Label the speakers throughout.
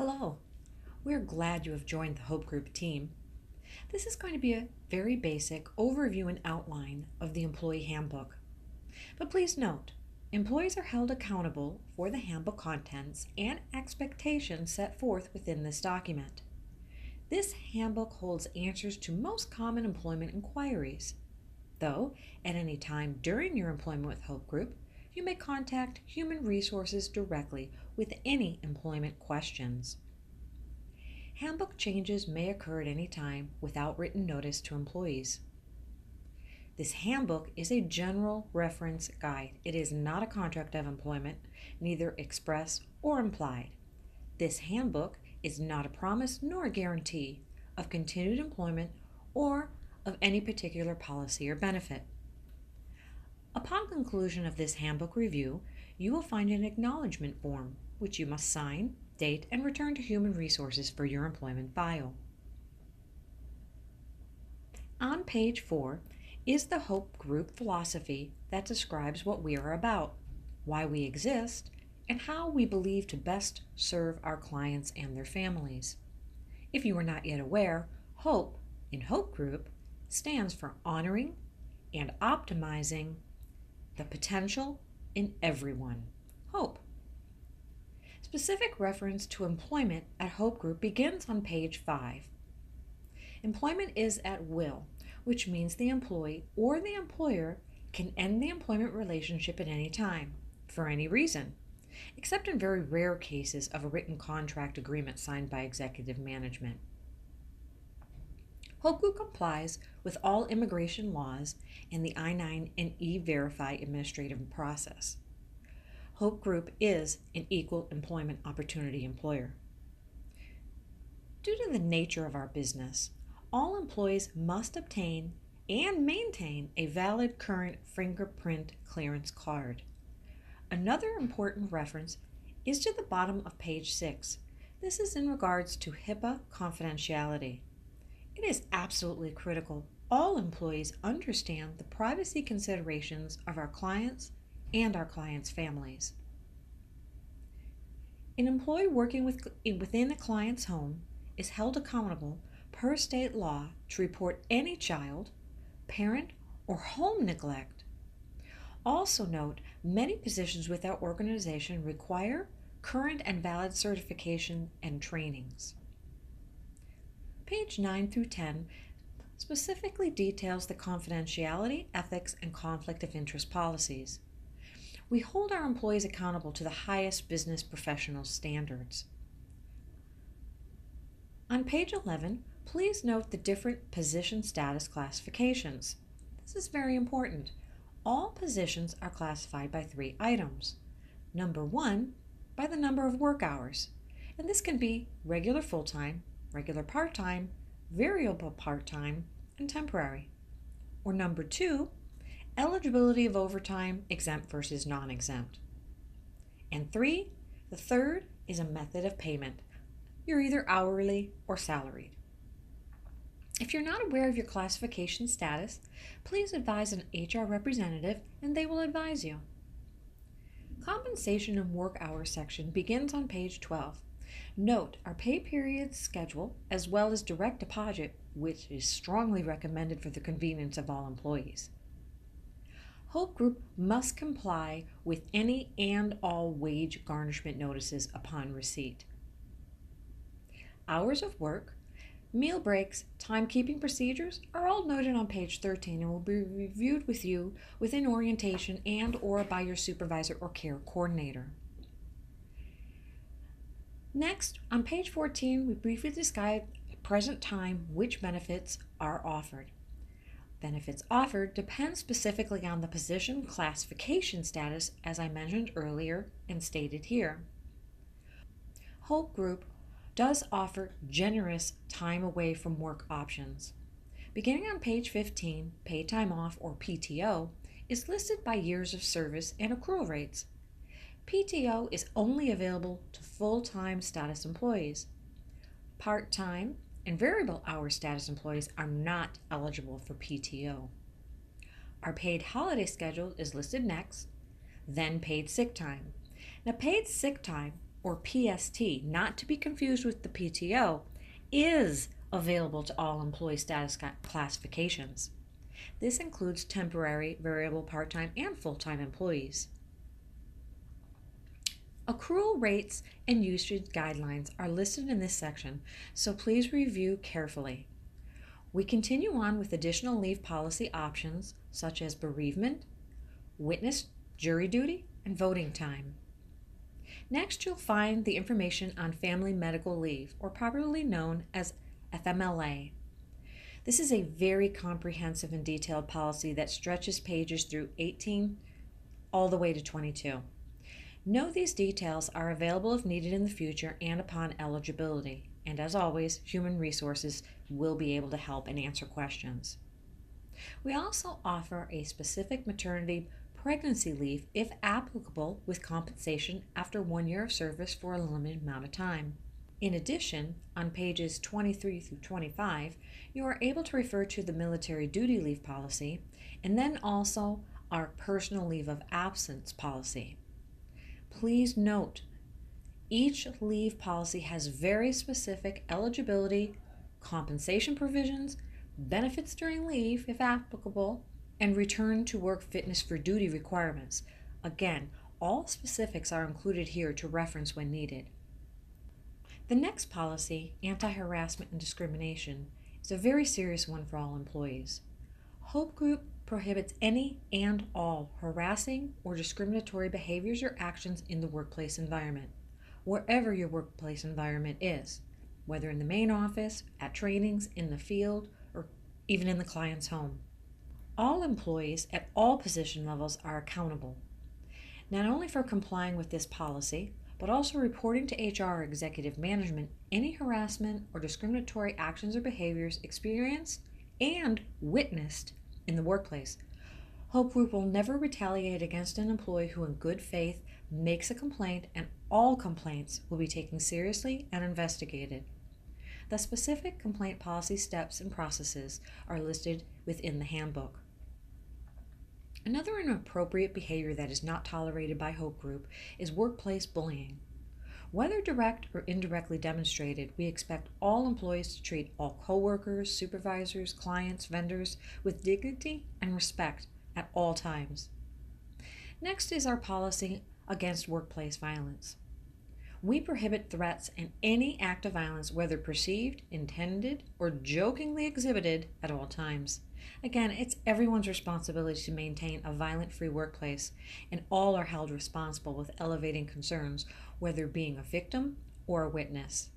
Speaker 1: Hello, we're glad you have joined the Hope Group team. This is going to be a very basic overview and outline of the Employee Handbook. But please note, employees are held accountable for the handbook contents and expectations set forth within this document. This handbook holds answers to most common employment inquiries. Though, at any time during your employment with Hope Group, you may contact Human Resources directly with any employment questions. Handbook changes may occur at any time without written notice to employees. This handbook is a general reference guide. It is not a contract of employment, neither express or implied. This handbook is not a promise nor a guarantee of continued employment or of any particular policy or benefit. Upon conclusion of this handbook review, you will find an acknowledgement form, which you must sign, date, and return to Human Resources for your employment file. On page 4 is the Hope Group philosophy that describes what we are about, why we exist, and how we believe to best serve our clients and their families. If you are not yet aware, HOPE in Hope Group stands for honoring and optimizing the potential in everyone. HOPE. Specific reference to employment at Hope Group begins on page 5. Employment is at will, which means the employee or the employer can end the employment relationship at any time, for any reason, except in very rare cases of a written contract agreement signed by executive management. Hope Group complies with all immigration laws and the I-9 and E-Verify administrative process. Hope Group is an equal employment opportunity employer. Due to the nature of our business, all employees must obtain and maintain a valid current fingerprint clearance card. Another important reference is to the bottom of page 6. This is in regards to HIPAA confidentiality. It is absolutely critical all employees understand the privacy considerations of our clients and our clients' families. An employee working within a client's home is held accountable per state law to report any child, parent, or home neglect. Also note, many positions with our organization require current and valid certification and trainings. Page 9 through 10 specifically details the confidentiality, ethics, and conflict of interest policies. We hold our employees accountable to the highest business professional standards. On page 11, please note the different position status classifications. This is very important. All positions are classified by 3 items. Number 1, by the number of work hours, and this can be regular full-time, regular part-time, variable part-time, and temporary. Or number 2, eligibility of overtime, exempt versus non-exempt. And 3, the third is a method of payment. You're either hourly or salaried. If you're not aware of your classification status, please advise an HR representative and they will advise you. Compensation and work hours section begins on page 12. Note our pay period schedule as well as direct deposit, which is strongly recommended for the convenience of all employees. Hope Group must comply with any and all wage garnishment notices upon receipt. Hours of work, meal breaks, timekeeping procedures are all noted on page 13 and will be reviewed with you within orientation and or by your supervisor or care coordinator. Next, on page 14, we briefly describe at present time which benefits are offered. Benefits offered depend specifically on the position classification status, as I mentioned earlier and stated here. Hope Group does offer generous time away from work options. Beginning on page 15, paid time off, or PTO, is listed by years of service and accrual rates. PTO is only available to full-time status employees. Part-time and variable hour status employees are not eligible for PTO. Our paid holiday schedule is listed next, then paid sick time. Now, paid sick time or PST, not to be confused with the PTO, is available to all employee status classifications. This includes temporary, variable, part-time, and full-time employees. Accrual rates and usage guidelines are listed in this section, so please review carefully. We continue on with additional leave policy options such as bereavement, witness, jury duty, and voting time. Next, you'll find the information on family medical leave, or popularly known as FMLA. This is a very comprehensive and detailed policy that stretches pages through 18 all the way to 22. Know these details are available if needed in the future and upon eligibility, and as always, human resources will be able to help and answer questions. We also offer a specific maternity pregnancy leave if applicable with compensation after 1 year of service for a limited amount of time. In addition, on pages 23 through 25, you are able to refer to the military duty leave policy and then also our personal leave of absence policy. Please note, each leave policy has very specific eligibility, compensation provisions, benefits during leave if applicable, and return to work fitness for duty requirements. Again, all specifics are included here to reference when needed. The next policy, anti-harassment and discrimination, is a very serious one for all employees. Hope Group prohibits any and all harassing or discriminatory behaviors or actions in the workplace environment, wherever your workplace environment is, whether in the main office, at trainings, in the field, or even in the client's home. All employees at all position levels are accountable, not only for complying with this policy, but also reporting to HR or executive management any harassment or discriminatory actions or behaviors experienced and witnessed in the workplace. Hope Group will never retaliate against an employee who in good faith makes a complaint, and all complaints will be taken seriously and investigated. The specific complaint policy steps and processes are listed within the handbook. Another inappropriate behavior that is not tolerated by Hope Group is workplace bullying. Whether direct or indirectly demonstrated, we expect all employees to treat all coworkers, supervisors, clients, vendors with dignity and respect at all times. Next is our policy against workplace violence. We prohibit threats and any act of violence, whether perceived, intended, or jokingly exhibited, at all times. Again, it's everyone's responsibility to maintain a violent-free workplace, and all are held responsible with elevating concerns, whether being a victim or a witness.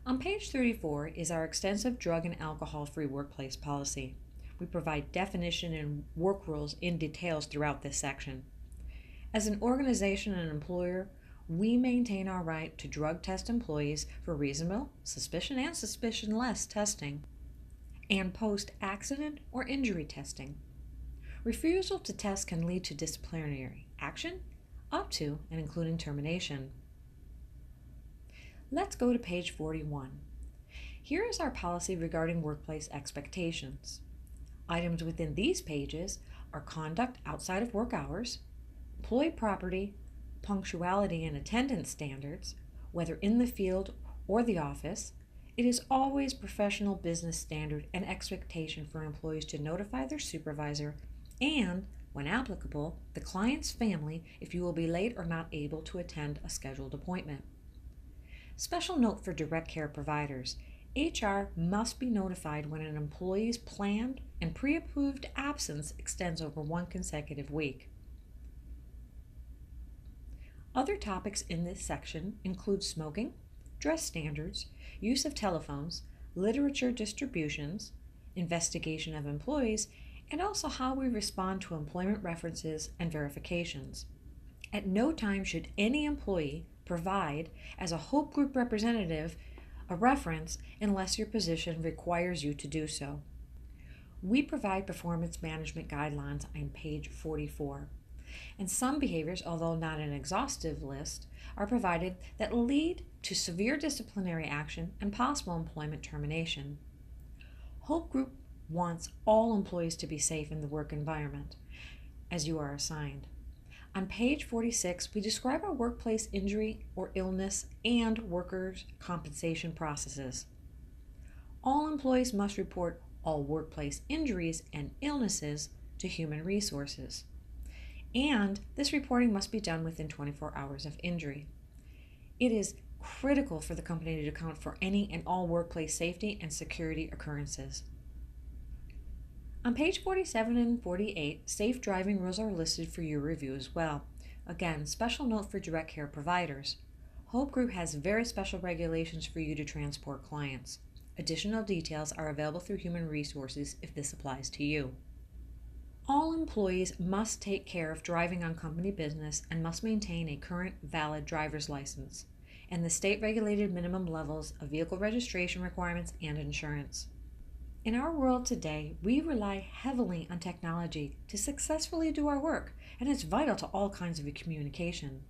Speaker 1: On page 34 is our extensive drug and alcohol-free workplace policy. We provide definition and work rules in details throughout this section. As an organization and employer, we maintain our right to drug test employees for reasonable, suspicion, and suspicion-less testing, and post-accident or injury testing. Refusal to test can lead to disciplinary action, up to and including termination. Let's go to page 41. Here is our policy regarding workplace expectations. Items within these pages are conduct outside of work hours, employee property, punctuality and attendance standards, whether in the field or the office. It is always professional business standard and expectation for employees to notify their supervisor and, when applicable, the client's family if you will be late or not able to attend a scheduled appointment. Special note for direct care providers. HR must be notified when an employee's planned and pre-approved absence extends over 1 consecutive week. Other topics in this section include smoking, dress standards, use of telephones, literature distributions, investigation of employees, and also how we respond to employment references and verifications. At no time should any employee provide, as a Hope Group representative, a reference unless your position requires you to do so. We provide performance management guidelines on page 44. And some behaviors, although not an exhaustive list, are provided that lead to severe disciplinary action and possible employment termination. Hope Group wants all employees to be safe in the work environment as you are assigned. On page 46, we describe our workplace injury or illness and workers' compensation processes. All employees must report all workplace injuries and illnesses to Human Resources, and this reporting must be done within 24 hours of injury. It is critical for the company to account for any and all workplace safety and security occurrences. On page 47 and 48, safe driving rules are listed for your review as well. Again, special note for direct care providers. Hope Group has very special regulations for you to transport clients. Additional details are available through Human Resources if this applies to you. All employees must take care of driving on company business and must maintain a current valid driver's license and the state-regulated minimum levels of vehicle registration requirements and insurance. In our world today, we rely heavily on technology to successfully do our work, and it's vital to all kinds of communication.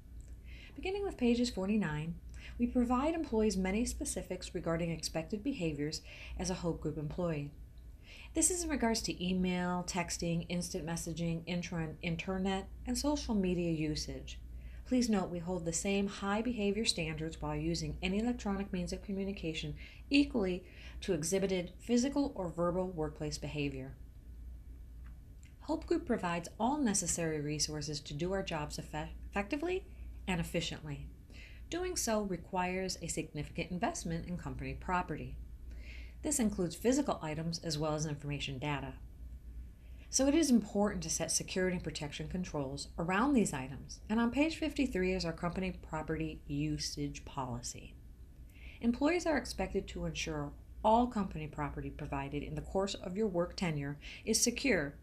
Speaker 1: Beginning with pages 49, we provide employees many specifics regarding expected behaviors as a Hope Group employee. This is in regards to email, texting, instant messaging, internet, and social media usage. Please note we hold the same high behavior standards while using any electronic means of communication equally to exhibited physical or verbal workplace behavior. Hope Group provides all necessary resources to do our jobs effectively and efficiently. Doing so requires a significant investment in company property. This includes physical items as well as information data. So it is important to set security and protection controls around these items, and on page 53 is our company property usage policy. Employees are expected to ensure all company property provided in the course of your work tenure is secure,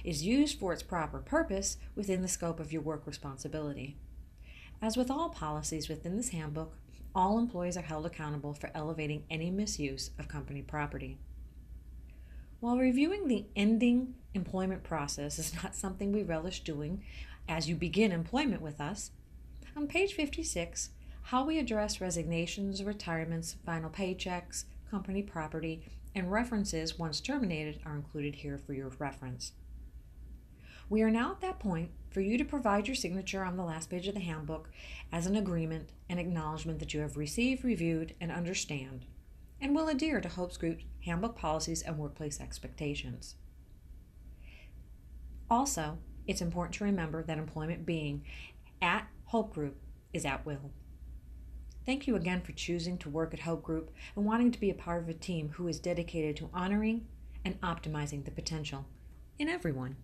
Speaker 1: is used for its proper purpose within the scope of your work responsibility. As with all policies within this handbook, all employees are held accountable for elevating any misuse of company property. While reviewing the ending employment process is not something we relish doing as you begin employment with us, on page 56, how we address resignations, retirements, final paychecks, company property, and references once terminated are included here for your reference. We are now at that point for you to provide your signature on the last page of the handbook as an agreement and acknowledgement that you have received, reviewed, and understand, and will adhere to Hope Group's handbook policies and workplace expectations. Also, it's important to remember that employment being at Hope Group is at will. Thank you again for choosing to work at Hope Group and wanting to be a part of a team who is dedicated to honoring and optimizing the potential in everyone.